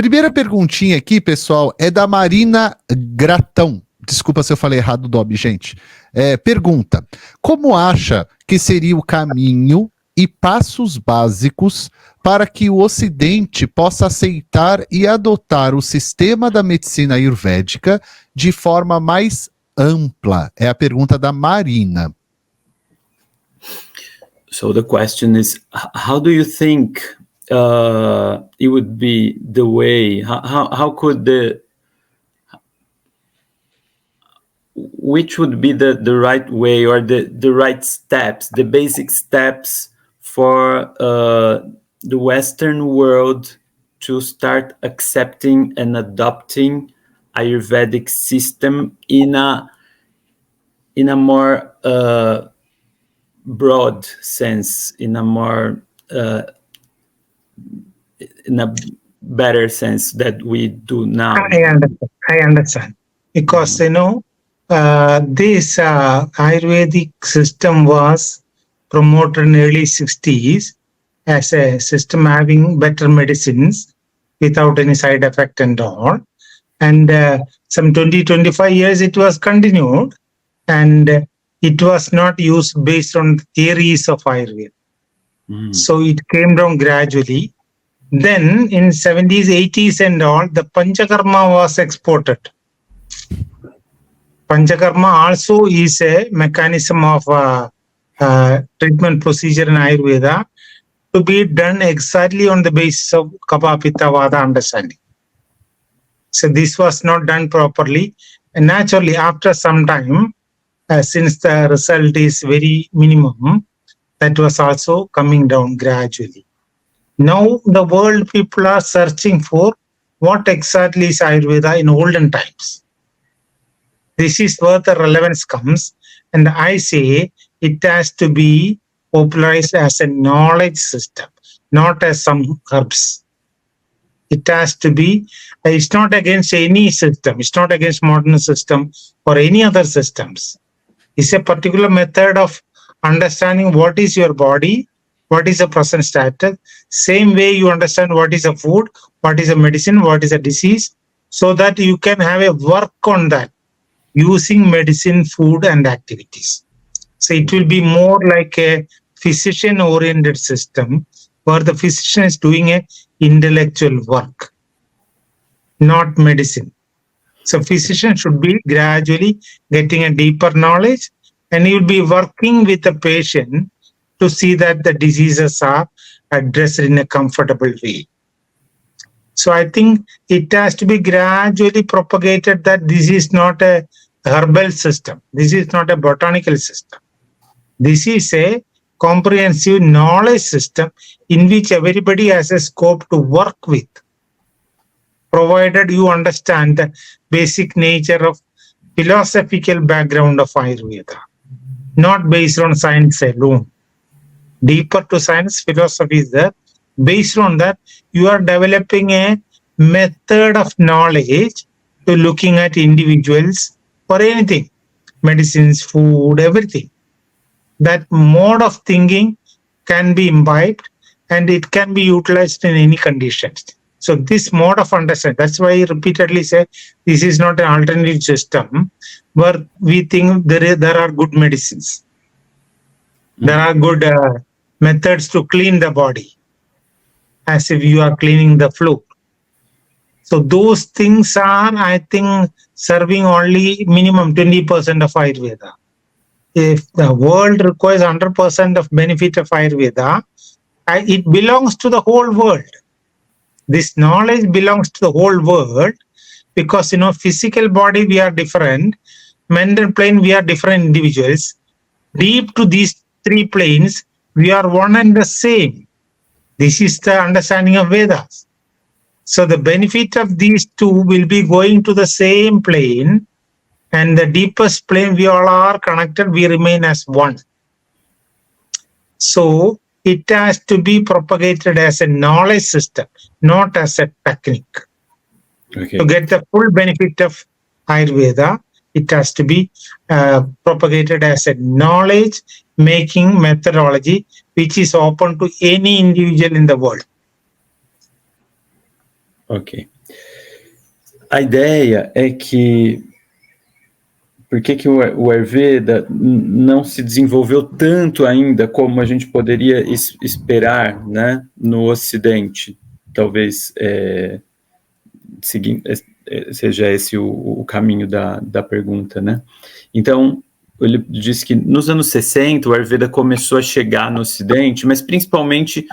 Primeira perguntinha aqui, pessoal, é da Marina Gratão. Desculpa se eu falei errado o nome, gente. Pergunta: como acha que seria o caminho e passos básicos para que o Ocidente possa aceitar e adotar o sistema da medicina ayurvédica de forma mais ampla? É a pergunta da Marina. So the question is, how do you think it would be the way? How could which would be the right way, or the right steps, the basic steps for the Western world to start accepting and adopting Ayurvedic system in a more broad sense, in a more in a better sense that we do now? I understand. Because this Ayurvedic system was promoted in early 60s as a system having better medicines without any side effect and all. And some 20-25 years it was continued, and it was not used based on theories of Ayurveda. So it came down gradually. Then in 70s, 80s and all, the Panchakarma was exported. Panchakarma also is a mechanism of treatment procedure in Ayurveda to be done exactly on the basis of Kapha Pitta Vata understanding. So this was not done properly. And naturally, after some time, since the result is very minimum, that was also coming down gradually. Now the world people are searching for what exactly is Ayurveda in olden times. This is where the relevance comes, and I say it has to be popularized as a knowledge system, not as some herbs. It has to be, it's not against any system, it's not against modern system or any other systems. It's a particular method of understanding what is your body, what is the present status. Same way you understand what is a food, what is a medicine, what is a disease, so that you can have a work on that using medicine, food and activities. So it will be more like a physician-oriented system where the physician is doing a intellectual work, not medicine. So physician should be gradually getting a deeper knowledge, and he will be working with the patient to see that the diseases are addressed in a comfortable way. So I think it has to be gradually propagated that this is not a herbal system. This is not a botanical system. This is a comprehensive knowledge system in which everybody has a scope to work with, provided you understand the basic nature of philosophical background of Ayurveda, not based on science alone. Deeper to science, philosophy is there. Based on that, you are developing a method of knowledge to looking at individuals for anything, medicines, food, everything. That mode of thinking can be imbibed and it can be utilized in any conditions. So this mode of understanding, that's why I repeatedly say this is not an alternative system where we think there are good medicines. There are good methods to clean the body, as if you are cleaning the floor. So those things are, I think, serving only minimum 20% of Ayurveda. If the world requires 100% of benefit of Ayurveda, it belongs to the whole world. This knowledge belongs to the whole world because, physical body, we are different. Mental plane, we are different individuals. Deep to these three planes, we are one and the same. This is the understanding of Vedas. So the benefit of these two will be going to the same plane, and the deepest plane, we all are connected, we remain as one. So it has to be propagated as a knowledge system, not as a technique. Okay. To get the full benefit of Ayurveda, it has to be propagated as a knowledge-making methodology, which is open to any individual in the world. Ok. A ideia é que por que o Ayurveda não se desenvolveu tanto ainda como a gente poderia esperar, né, no Ocidente? Talvez seja esse o caminho da pergunta, né? Então, ele disse que nos anos 60 o Ayurveda começou a chegar no Ocidente, mas principalmente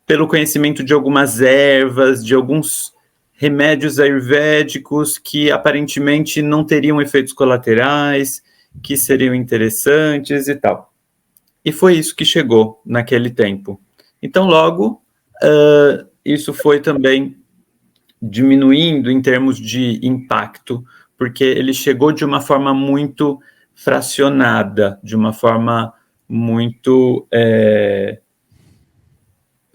pelo conhecimento de algumas ervas, de alguns remédios ayurvédicos que aparentemente não teriam efeitos colaterais, que seriam interessantes e tal. E foi isso que chegou naquele tempo. Então, logo, isso foi também diminuindo em termos de impacto, porque ele chegou de uma forma muito fracionada, de uma forma muito...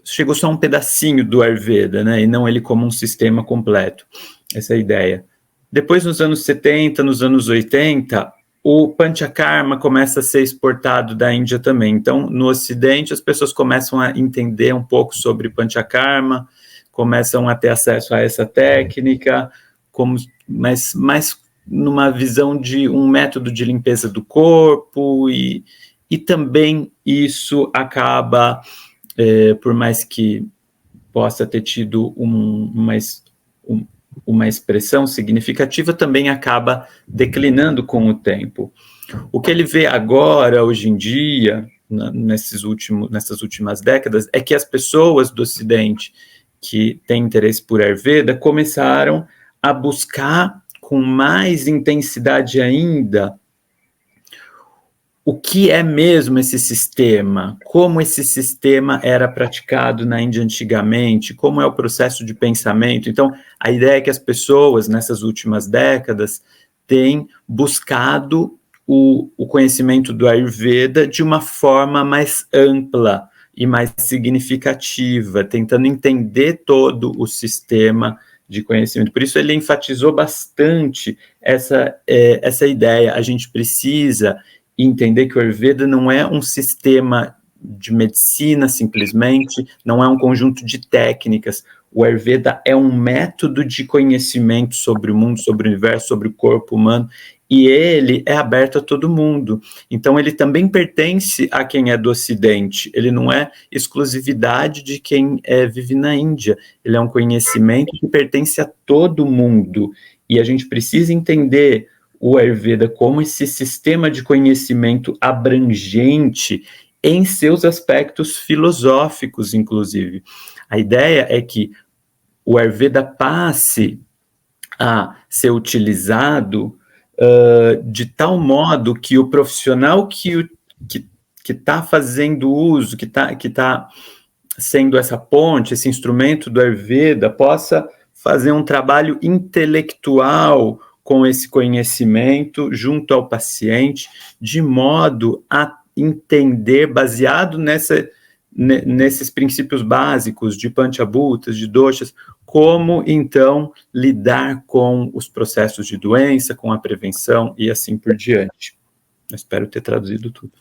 chegou só um pedacinho do Ayurveda, né, e não ele como um sistema completo. Essa é a ideia. Depois, nos anos 70, nos anos 80, o Panchakarma começa a ser exportado da Índia também. Então, no Ocidente, as pessoas começam a entender um pouco sobre Panchakarma, começam a ter acesso a essa técnica, mas mais numa visão de um método de limpeza do corpo, e também isso acaba... por mais que possa ter tido uma expressão significativa, também acaba declinando com o tempo. O que ele vê agora, hoje em dia, nessas últimas décadas, é que as pessoas do Ocidente que têm interesse por Ayurveda começaram a buscar com mais intensidade ainda o que é mesmo esse sistema, como esse sistema era praticado na Índia antigamente, como é o processo de pensamento. Então, a ideia é que as pessoas, nessas últimas décadas, têm buscado o conhecimento do Ayurveda de uma forma mais ampla e mais significativa, tentando entender todo o sistema de conhecimento. Por isso, ele enfatizou bastante essa ideia. A gente precisa entender que o Ayurveda não é um sistema de medicina simplesmente, não é um conjunto de técnicas. O Ayurveda é um método de conhecimento sobre o mundo, sobre o universo, sobre o corpo humano, e ele é aberto a todo mundo. Então, ele também pertence a quem é do Ocidente, ele não é exclusividade de quem vive na Índia, ele é um conhecimento que pertence a todo mundo, e a gente precisa entender o Ayurveda como esse sistema de conhecimento abrangente em seus aspectos filosóficos, inclusive. A ideia é que o Ayurveda passe a ser utilizado de tal modo que o profissional que está fazendo uso, que está sendo essa ponte, esse instrumento do Ayurveda, possa fazer um trabalho intelectual com esse conhecimento junto ao paciente, de modo a entender, baseado nesses princípios básicos de Panchabhutas, de doshas, como então lidar com os processos de doença, com a prevenção e assim por diante. Eu espero ter traduzido tudo.